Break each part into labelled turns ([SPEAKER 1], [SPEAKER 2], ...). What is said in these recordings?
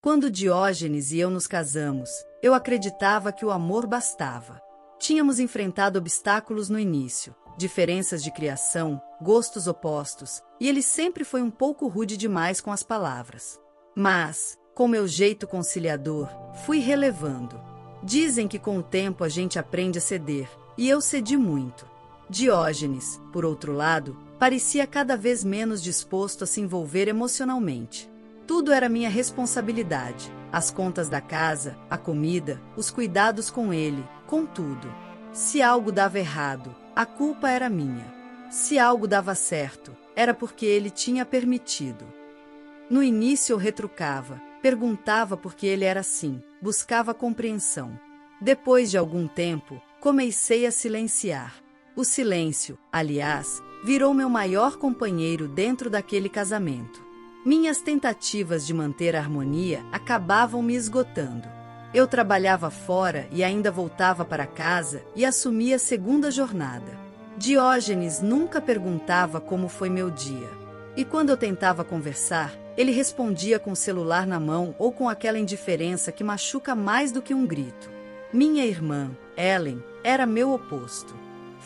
[SPEAKER 1] Quando Diógenes e eu nos casamos, eu acreditava que o amor bastava. Tínhamos enfrentado obstáculos no início, diferenças de criação, gostos opostos, e ele sempre foi um pouco rude demais com as palavras. Mas, com meu jeito conciliador, fui relevando. Dizem que com o tempo a gente aprende a ceder, e eu cedi muito. Diógenes, por outro lado, parecia cada vez menos disposto a se envolver emocionalmente. Tudo era minha responsabilidade, as contas da casa, a comida, os cuidados com ele, com tudo. Se algo dava errado, a culpa era minha. Se algo dava certo, era porque ele tinha permitido. No início eu retrucava, perguntava por que ele era assim, buscava compreensão. Depois de algum tempo, comecei a silenciar. O silêncio, aliás, virou meu maior companheiro dentro daquele casamento. Minhas tentativas de manter a harmonia acabavam me esgotando. Eu trabalhava fora e ainda voltava para casa e assumia a segunda jornada. Diógenes nunca perguntava como foi meu dia. E quando eu tentava conversar, ele respondia com o celular na mão ou com aquela indiferença que machuca mais do que um grito. Minha irmã, Ellen, era meu oposto.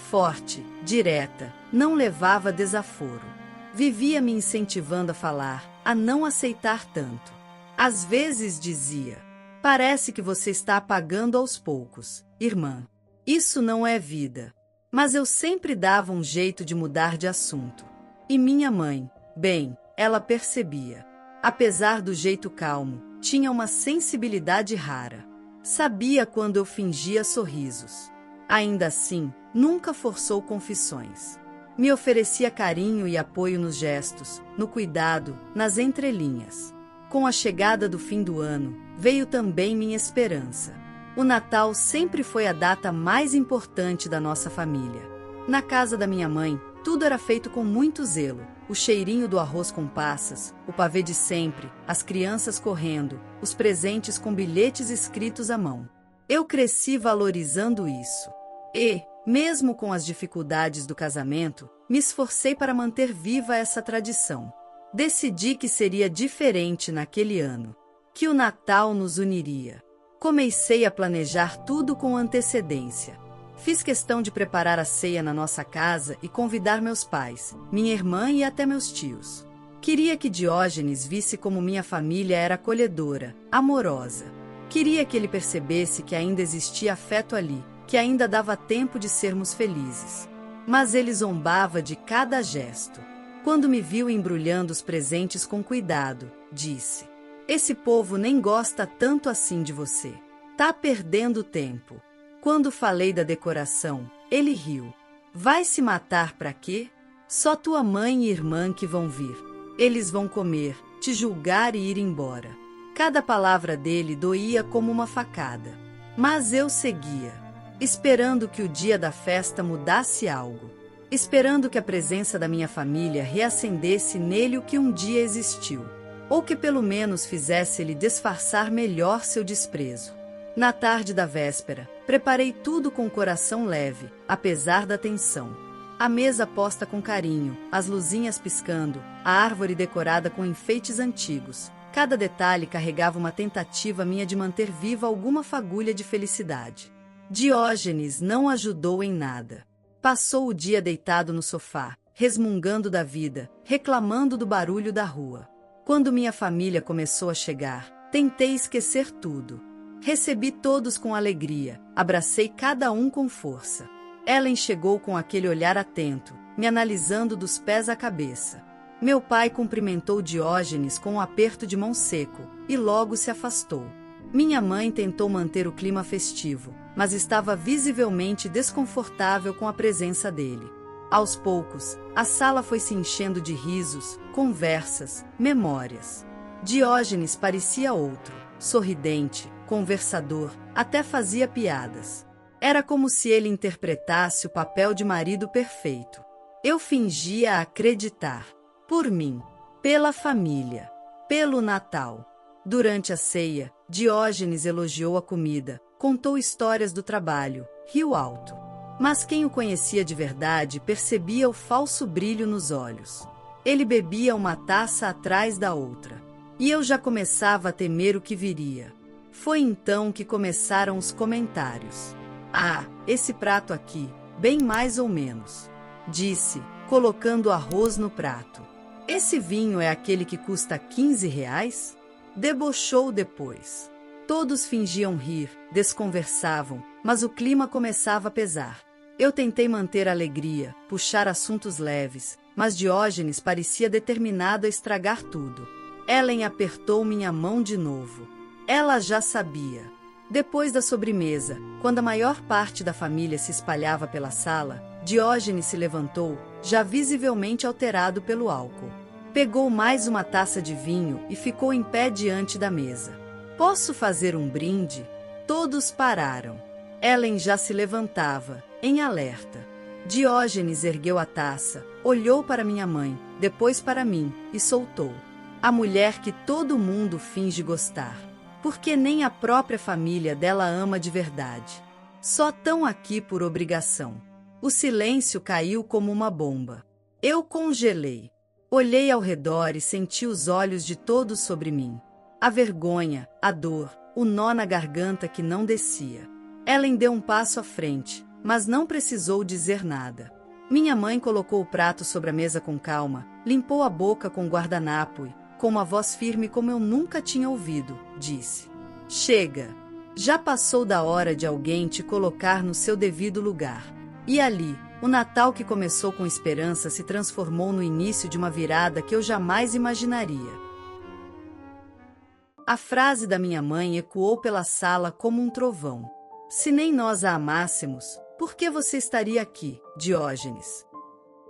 [SPEAKER 1] Forte, direta, não levava desaforo. Vivia me incentivando a falar, a não aceitar tanto. Às vezes dizia: "Parece que você está apagando aos poucos, irmã. Isso não é vida." Mas eu sempre dava um jeito de mudar de assunto. E minha mãe, bem, ela percebia. Apesar do jeito calmo, tinha uma sensibilidade rara. Sabia quando eu fingia sorrisos. Ainda assim, nunca forçou confissões. Me oferecia carinho e apoio nos gestos, no cuidado, nas entrelinhas. Com a chegada do fim do ano, veio também minha esperança. O Natal sempre foi a data mais importante da nossa família. Na casa da minha mãe, tudo era feito com muito zelo. O cheirinho do arroz com passas, o pavê de sempre, as crianças correndo, os presentes com bilhetes escritos à mão. Eu cresci valorizando isso. E, mesmo com as dificuldades do casamento, me esforcei para manter viva essa tradição. Decidi que seria diferente naquele ano, que o Natal nos uniria. Comecei a planejar tudo com antecedência. Fiz questão de preparar a ceia na nossa casa e convidar meus pais, minha irmã e até meus tios. Queria que Diógenes visse como minha família era acolhedora, amorosa. Queria que ele percebesse que ainda existia afeto ali, que ainda dava tempo de sermos felizes. Mas ele zombava de cada gesto. Quando me viu embrulhando os presentes com cuidado, disse: "Esse povo nem gosta tanto assim de você. Tá perdendo tempo." Quando falei da decoração, ele riu. "Vai se matar pra quê? Só tua mãe e irmã que vão vir. Eles vão comer, te julgar e ir embora." Cada palavra dele doía como uma facada. Mas eu seguia, esperando que o dia da festa mudasse algo. Esperando que a presença da minha família reacendesse nele o que um dia existiu. Ou que pelo menos fizesse ele disfarçar melhor seu desprezo. Na tarde da véspera, preparei tudo com o coração leve, apesar da tensão. A mesa posta com carinho, as luzinhas piscando, a árvore decorada com enfeites antigos. Cada detalhe carregava uma tentativa minha de manter viva alguma fagulha de felicidade. Diógenes não ajudou em nada. Passou o dia deitado no sofá, resmungando da vida, reclamando do barulho da rua. Quando minha família começou a chegar, tentei esquecer tudo. Recebi todos com alegria, abracei cada um com força. Ellen chegou com aquele olhar atento, me analisando dos pés à cabeça. Meu pai cumprimentou Diógenes com um aperto de mão seco, e logo se afastou. Minha mãe tentou manter o clima festivo, mas estava visivelmente desconfortável com a presença dele. Aos poucos, a sala foi se enchendo de risos, conversas, memórias. Diógenes parecia outro, sorridente, conversador, até fazia piadas. Era como se ele interpretasse o papel de marido perfeito. Eu fingia acreditar. Por mim, pela família, pelo Natal. Durante a ceia, Diógenes elogiou a comida, contou histórias do trabalho, riu alto. Mas quem o conhecia de verdade percebia o falso brilho nos olhos. Ele bebia uma taça atrás da outra. e eu já começava a temer o que viria. Foi então que começaram os comentários. Ah, esse prato aqui, bem mais ou menos, disse, colocando arroz no prato. Esse vinho é aquele que custa 15 reais? Debochou depois. Todos fingiam rir, desconversavam, mas o clima começava a pesar. Eu tentei manter a alegria, puxar assuntos leves, mas Diógenes parecia determinado a estragar tudo. Ellen apertou minha mão de novo. Ela já sabia. Depois da sobremesa, quando a maior parte da família se espalhava pela sala, Diógenes se levantou, já visivelmente alterado pelo álcool. Pegou mais uma taça de vinho e ficou em pé diante da mesa. Posso fazer um brinde? Todos pararam. Ellen já se levantava, em alerta. Diógenes ergueu a taça, olhou para minha mãe, depois para mim, e soltou. A mulher que todo mundo finge gostar. Porque nem a própria família dela ama de verdade. Só tão aqui por obrigação. O silêncio caiu como uma bomba. Eu congelei. Olhei ao redor e senti os olhos de todos sobre mim. A vergonha, a dor, o nó na garganta que não descia. Ellen deu um passo à frente, mas não precisou dizer nada. Minha mãe colocou o prato sobre a mesa com calma, limpou a boca com guardanapo e, com uma voz firme como eu nunca tinha ouvido, disse: Chega! Já passou da hora de alguém te colocar no seu devido lugar. E ali, o Natal que começou com esperança se transformou no início de uma virada que eu jamais imaginaria. A frase da minha mãe ecoou pela sala como um trovão. Se nem nós a amássemos, por que você estaria aqui, Diógenes?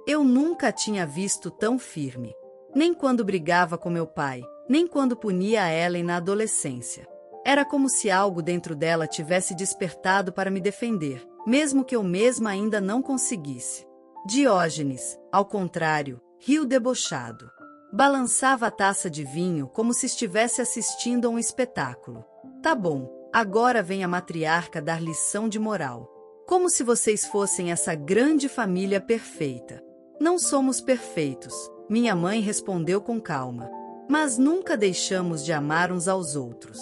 [SPEAKER 1] Eu nunca a tinha visto tão firme. Nem quando brigava com meu pai, nem quando punia a Ellen na adolescência. Era como se algo dentro dela tivesse despertado para me defender, mesmo que eu mesma ainda não conseguisse. Diógenes, ao contrário, riu debochado. Balançava a taça de vinho como se estivesse assistindo a um espetáculo. Tá bom, agora vem a matriarca dar lição de moral. Como se vocês fossem essa grande família perfeita. Não somos perfeitos, minha mãe respondeu com calma. Mas nunca deixamos de amar uns aos outros.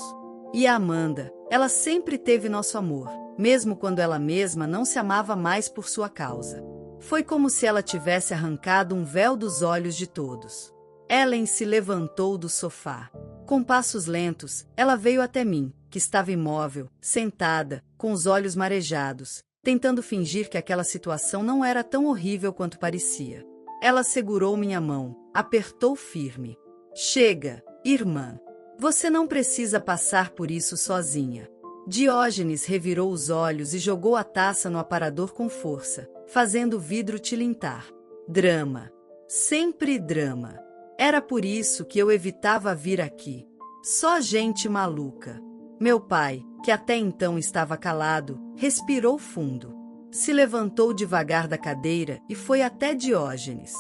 [SPEAKER 1] E a Amanda, ela sempre teve nosso amor, mesmo quando ela mesma não se amava mais por sua causa. Foi como se ela tivesse arrancado um véu dos olhos de todos. Ellen se levantou do sofá. Com passos lentos, ela veio até mim, que estava imóvel, sentada, com os olhos marejados, tentando fingir que aquela situação não era tão horrível quanto parecia. Ela segurou minha mão, apertou firme. Chega, irmã. Você não precisa passar por isso sozinha. Diógenes revirou os olhos e jogou a taça no aparador com força, fazendo o vidro tilintar. Drama. Sempre drama. Era por isso que eu evitava vir aqui. Só gente maluca. Meu pai, que até então estava calado, respirou fundo. Se levantou devagar da cadeira e foi até Diógenes.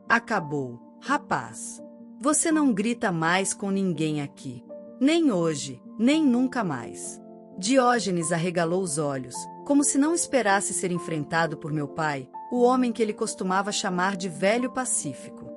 [SPEAKER 1] Acabou, rapaz. Você não grita mais com ninguém aqui. Nem hoje, nem nunca mais. Diógenes arregalou os olhos, como se não esperasse ser enfrentado por meu pai, o homem que ele costumava chamar de velho pacífico.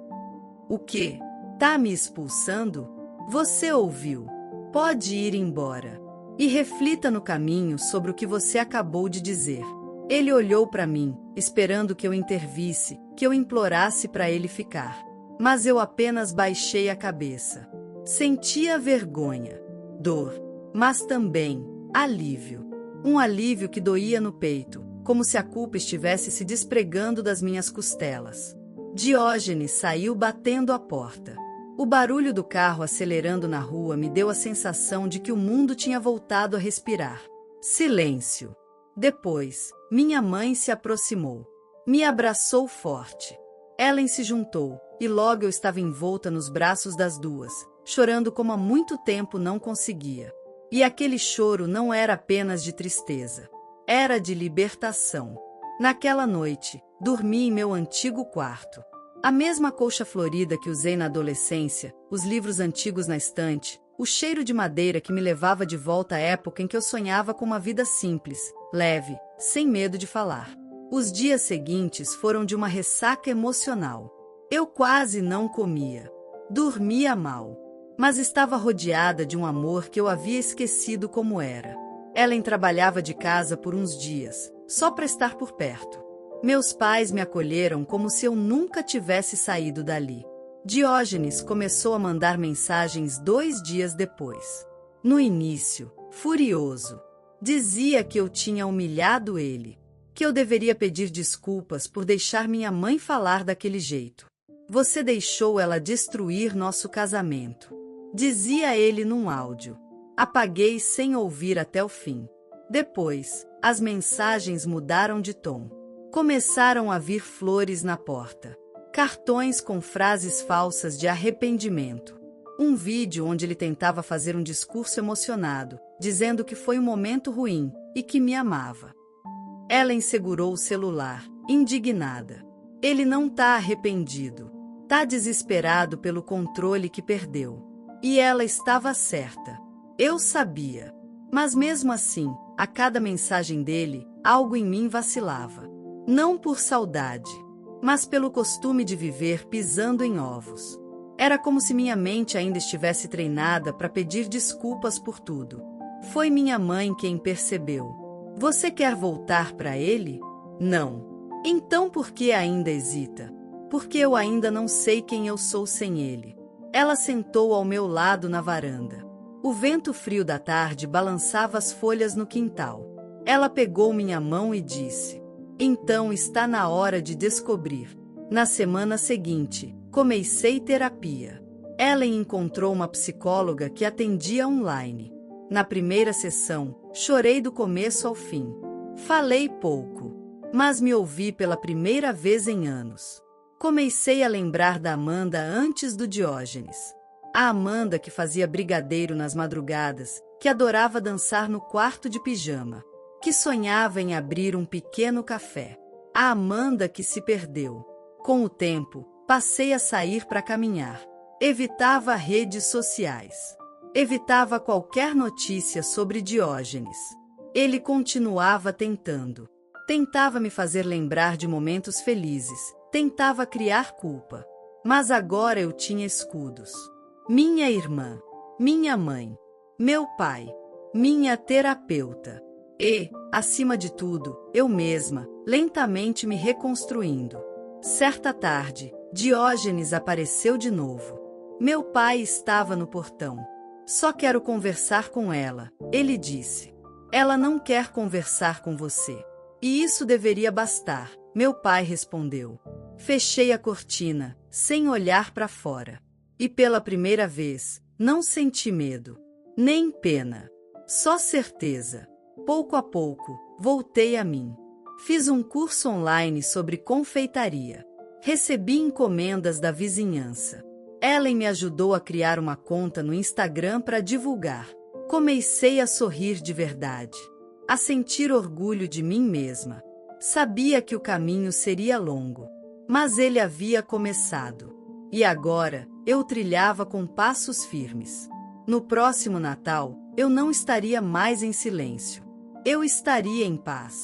[SPEAKER 1] O quê? Tá me expulsando? Você ouviu. Pode ir embora. E reflita no caminho sobre o que você acabou de dizer. Ele olhou para mim, esperando que eu intervisse, que eu implorasse para ele ficar. Mas eu apenas baixei a cabeça. Sentia vergonha, dor, mas também alívio. Um alívio que doía no peito, como se a culpa estivesse se despregando das minhas costelas. Diógenes saiu batendo a porta. O barulho do carro acelerando na rua me deu a sensação de que o mundo tinha voltado a respirar. Silêncio. Depois, minha mãe se aproximou. Me abraçou forte. Ellen se juntou, e logo eu estava envolta nos braços das duas, chorando como há muito tempo não conseguia. E aquele choro não era apenas de tristeza. Era de libertação. Naquela noite, dormi em meu antigo quarto. A mesma colcha florida que usei na adolescência, os livros antigos na estante, o cheiro de madeira que me levava de volta à época em que eu sonhava com uma vida simples, leve, sem medo de falar. Os dias seguintes foram de uma ressaca emocional. Eu quase não comia. Dormia mal. mas estava rodeada de um amor que eu havia esquecido como era. Ellen trabalhava de casa por uns dias, só para estar por perto. Meus pais me acolheram como se eu nunca tivesse saído dali. Diógenes começou a mandar mensagens 2 dias depois. No início, furioso, dizia que eu tinha humilhado ele, que eu deveria pedir desculpas por deixar minha mãe falar daquele jeito. Você deixou ela destruir nosso casamento, dizia ele num áudio. Apaguei sem ouvir até o fim. Depois, as mensagens mudaram de tom. Começaram a vir flores na porta. Cartões com frases falsas de arrependimento. Um vídeo onde ele tentava fazer um discurso emocionado, dizendo que foi um momento ruim e que me amava. Ellen segurou o celular, indignada. Ele não tá arrependido. Tá desesperado pelo controle que perdeu. E ela estava certa. Eu sabia. Mas mesmo assim, a cada mensagem dele, algo em mim vacilava. Não por saudade, mas pelo costume de viver pisando em ovos. Era como se minha mente ainda estivesse treinada para pedir desculpas por tudo. Foi minha mãe quem percebeu. Você quer voltar para ele? Não. Então por que ainda hesita? Porque eu ainda não sei quem eu sou sem ele. Ela sentou ao meu lado na varanda. O vento frio da tarde balançava as folhas no quintal. Ela pegou minha mão e disse: então está na hora de descobrir. Na semana seguinte, comecei terapia. Ellen encontrou uma psicóloga que atendia online. Na primeira sessão, chorei do começo ao fim. Falei pouco, mas me ouvi pela primeira vez em anos. Comecei a lembrar da Amanda antes do Diógenes. A Amanda que fazia brigadeiro nas madrugadas, que adorava dançar no quarto de pijama, que sonhava em abrir um pequeno café. A Amanda que se perdeu. Com o tempo, passei a sair para caminhar. Evitava redes sociais. Evitava qualquer notícia sobre Diógenes. Ele continuava tentando. Tentava me fazer lembrar de momentos felizes. Tentava criar culpa. Mas agora eu tinha escudos. Minha irmã, minha mãe, meu pai, minha terapeuta. E, acima de tudo, eu mesma, lentamente me reconstruindo. Certa tarde, Diógenes apareceu de novo. Meu pai estava no portão. Só quero conversar com ela, ele disse. Ela não quer conversar com você. E isso deveria bastar, meu pai respondeu. Fechei a cortina, sem olhar para fora. E pela primeira vez, não senti medo, nem pena. Só certeza. Pouco a pouco, voltei a mim. Fiz um curso online sobre confeitaria. Recebi encomendas da vizinhança. Ellen me ajudou a criar uma conta no Instagram para divulgar. Comecei a sorrir de verdade, a sentir orgulho de mim mesma. Sabia que o caminho seria longo, mas ele havia começado. E agora, eu trilhava com passos firmes. No próximo Natal, eu não estaria mais em silêncio. Eu estaria em paz.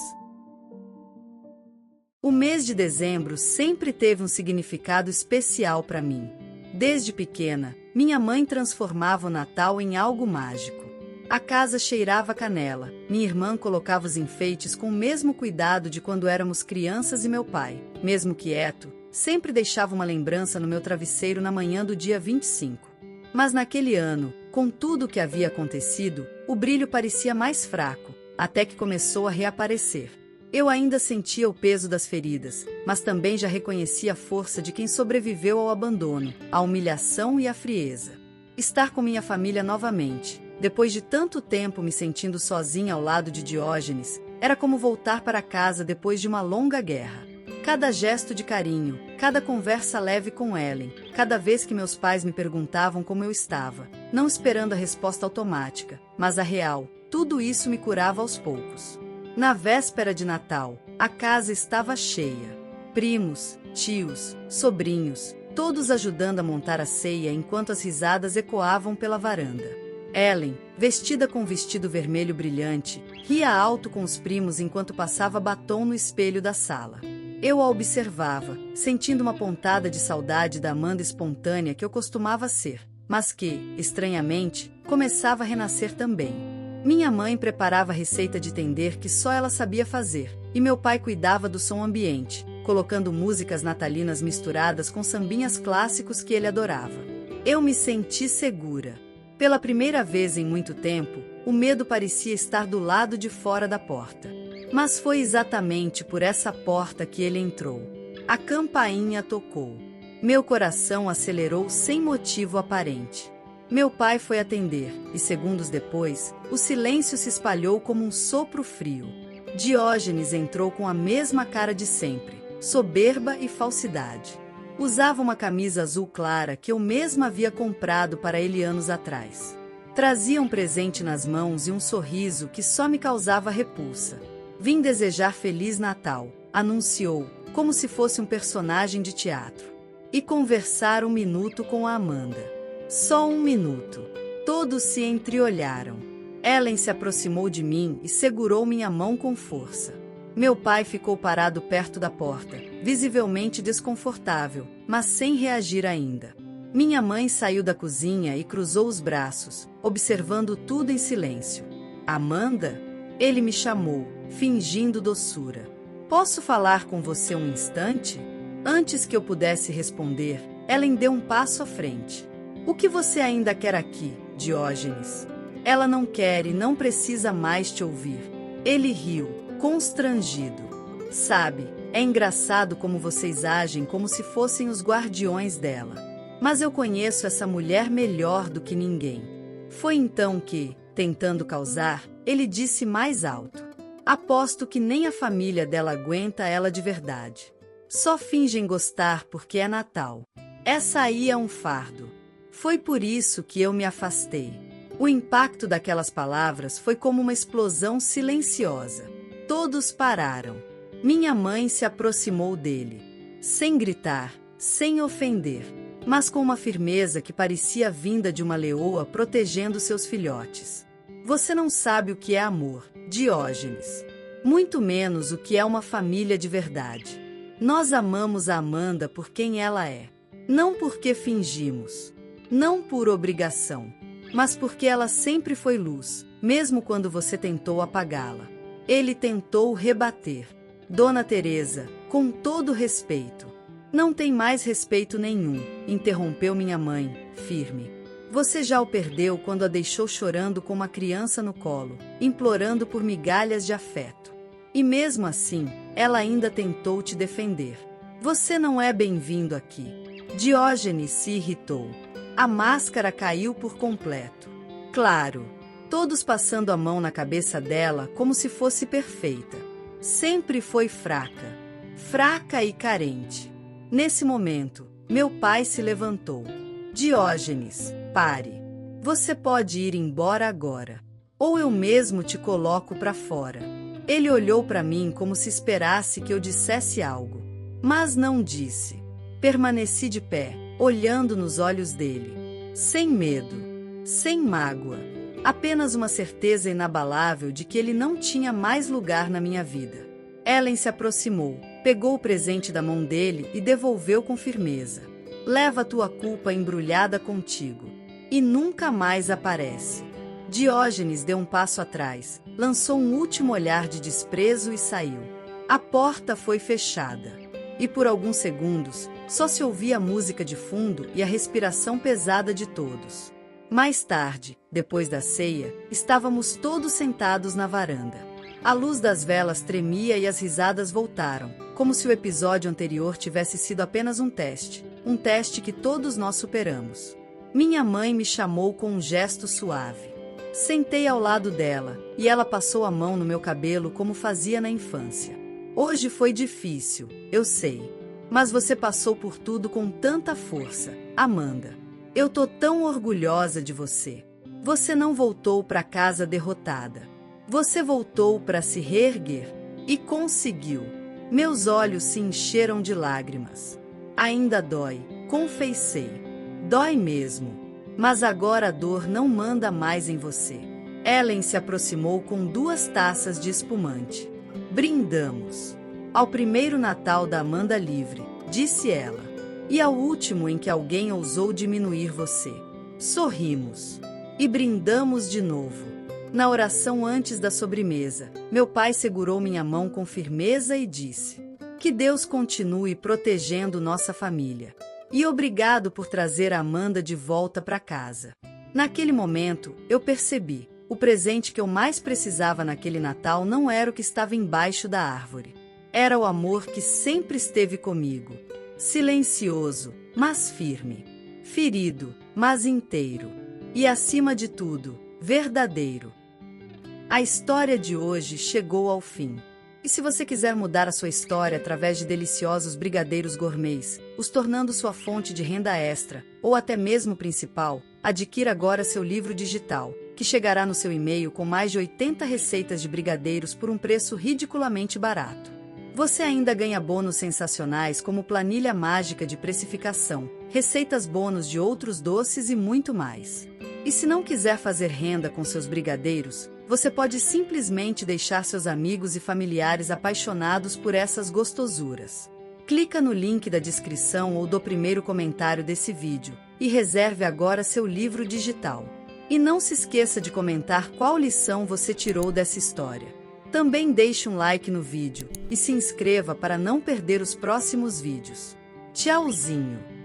[SPEAKER 1] O mês de dezembro sempre teve um significado especial para mim. Desde pequena, minha mãe transformava o Natal em algo mágico. A casa cheirava canela, minha irmã colocava os enfeites com o mesmo cuidado de quando éramos crianças e meu pai, mesmo quieto, sempre deixava uma lembrança no meu travesseiro na manhã do dia 25. Mas naquele ano, com tudo o que havia acontecido, o brilho parecia mais fraco, até que começou a reaparecer. Eu ainda sentia o peso das feridas, mas também já reconhecia a força de quem sobreviveu ao abandono, à humilhação e à frieza. Estar com minha família novamente, depois de tanto tempo me sentindo sozinha ao lado de Diógenes, era como voltar para casa depois de uma longa guerra. Cada gesto de carinho, cada conversa leve com Ellen, cada vez que meus pais me perguntavam como eu estava, não esperando a resposta automática, mas a real, tudo isso me curava aos poucos. Na véspera de Natal, a casa estava cheia. Primos, tios, sobrinhos, todos ajudando a montar a ceia enquanto as risadas ecoavam pela varanda. Ellen, vestida com um vestido vermelho brilhante, ria alto com os primos enquanto passava batom no espelho da sala. Eu a observava, sentindo uma pontada de saudade da Amanda espontânea que eu costumava ser. mas que, estranhamente, começava a renascer também. Minha mãe preparava a receita de tender que só ela sabia fazer, e meu pai cuidava do som ambiente, colocando músicas natalinas misturadas com sambinhas clássicos que ele adorava. Eu me senti segura. Pela primeira vez em muito tempo, o medo parecia estar do lado de fora da porta. Mas foi exatamente por essa porta que ele entrou. A campainha tocou. Meu coração acelerou sem motivo aparente. Meu pai foi atender, e segundos depois, o silêncio se espalhou como um sopro frio. Diógenes entrou com a mesma cara de sempre, soberba e falsidade. Usava uma camisa azul clara que eu mesma havia comprado para ele anos atrás. Trazia um presente nas mãos e um sorriso que só me causava repulsa. Vim desejar Feliz Natal, anunciou, como se fosse um personagem de teatro. E conversar um minuto com a Amanda. Só um minuto. Todos se entreolharam. Ellen se aproximou de mim e segurou minha mão com força. Meu pai ficou parado perto da porta, visivelmente desconfortável, mas sem reagir ainda. Minha mãe saiu da cozinha e cruzou os braços, observando tudo em silêncio. Amanda? Ele me chamou, fingindo doçura. Posso falar com você um instante? Antes que eu pudesse responder, Ellen deu um passo à frente. O que você ainda quer aqui, Diógenes? Ela não quer e não precisa mais te ouvir. Ele riu, constrangido. Sabe, é engraçado como vocês agem como se fossem os guardiões dela. Mas eu conheço essa mulher melhor do que ninguém. Foi então que, tentando causar, ele disse mais alto. Aposto que nem a família dela aguenta ela de verdade. Só fingem gostar porque é Natal. Essa aí é um fardo. Foi por isso que eu me afastei. O impacto daquelas palavras foi como uma explosão silenciosa. Todos pararam. Minha mãe se aproximou dele. Sem gritar, sem ofender, mas com uma firmeza que parecia vinda de uma leoa protegendo seus filhotes. Você não sabe o que é amor, Diógenes. Muito menos o que é uma família de verdade. Nós amamos a Amanda por quem ela é. Não porque fingimos. Não por obrigação. Mas porque ela sempre foi luz, mesmo quando você tentou apagá-la. Ele tentou rebater. Dona Teresa, com todo respeito. Não tem mais respeito nenhum, interrompeu minha mãe, firme. Você já o perdeu quando a deixou chorando com uma criança no colo, implorando por migalhas de afeto. E mesmo assim, ela ainda tentou te defender. Você não é bem-vindo aqui. Diógenes se irritou. A máscara caiu por completo. Claro, todos passando a mão na cabeça dela como se fosse perfeita. Sempre foi fraca. Fraca e carente. Nesse momento, meu pai se levantou. Diógenes, pare. Você pode ir embora agora. Ou eu mesmo te coloco para fora. Ele olhou para mim como se esperasse que eu dissesse algo. Mas não disse. Permaneci de pé, olhando nos olhos dele. Sem medo. Sem mágoa. Apenas uma certeza inabalável de que ele não tinha mais lugar na minha vida. Ellen se aproximou, pegou o presente da mão dele e devolveu com firmeza. Leva a tua culpa embrulhada contigo. E nunca mais aparece. Diógenes deu um passo atrás, lançou um último olhar de desprezo e saiu. A porta foi fechada. E por alguns segundos, só se ouvia a música de fundo e a respiração pesada de todos. Mais tarde, depois da ceia, estávamos todos sentados na varanda. A luz das velas tremia e as risadas voltaram, como se o episódio anterior tivesse sido apenas um teste que todos nós superamos. Minha mãe me chamou com um gesto suave. Sentei ao lado dela, e ela passou a mão no meu cabelo como fazia na infância. Hoje foi difícil, eu sei. Mas você passou por tudo com tanta força, Amanda. Eu tô tão orgulhosa de você. Você não voltou para casa derrotada. Você voltou para se reerguer. E conseguiu. Meus olhos se encheram de lágrimas. Ainda dói, confessei. Dói mesmo. Mas agora a dor não manda mais em você. Ellen se aproximou com 2 taças de espumante. Brindamos. Ao primeiro Natal da Amanda livre, disse ela. E ao último em que alguém ousou diminuir você. Sorrimos e brindamos de novo. Na oração antes da sobremesa, meu pai segurou minha mão com firmeza e disse: "Que Deus continue protegendo nossa família. E obrigado por trazer a Amanda de volta para casa." Naquele momento, eu percebi: o presente que eu mais precisava naquele Natal não era o que estava embaixo da árvore. Era o amor que sempre esteve comigo. Silencioso, mas firme. Ferido, mas inteiro. E acima de tudo, verdadeiro. A história de hoje chegou ao fim. E se você quiser mudar a sua história através de deliciosos brigadeiros gourmets, os tornando sua fonte de renda extra, ou até mesmo principal, adquira agora seu livro digital, que chegará no seu e-mail com mais de 80 receitas de brigadeiros por um preço ridiculamente barato. Você ainda ganha bônus sensacionais como planilha mágica de precificação, receitas bônus de outros doces e muito mais. E se não quiser fazer renda com seus brigadeiros, você pode simplesmente deixar seus amigos e familiares apaixonados por essas gostosuras. Clica no link da descrição ou do primeiro comentário desse vídeo e reserve agora seu livro digital. E não se esqueça de comentar qual lição você tirou dessa história. Também deixe um like no vídeo e se inscreva para não perder os próximos vídeos. Tchauzinho!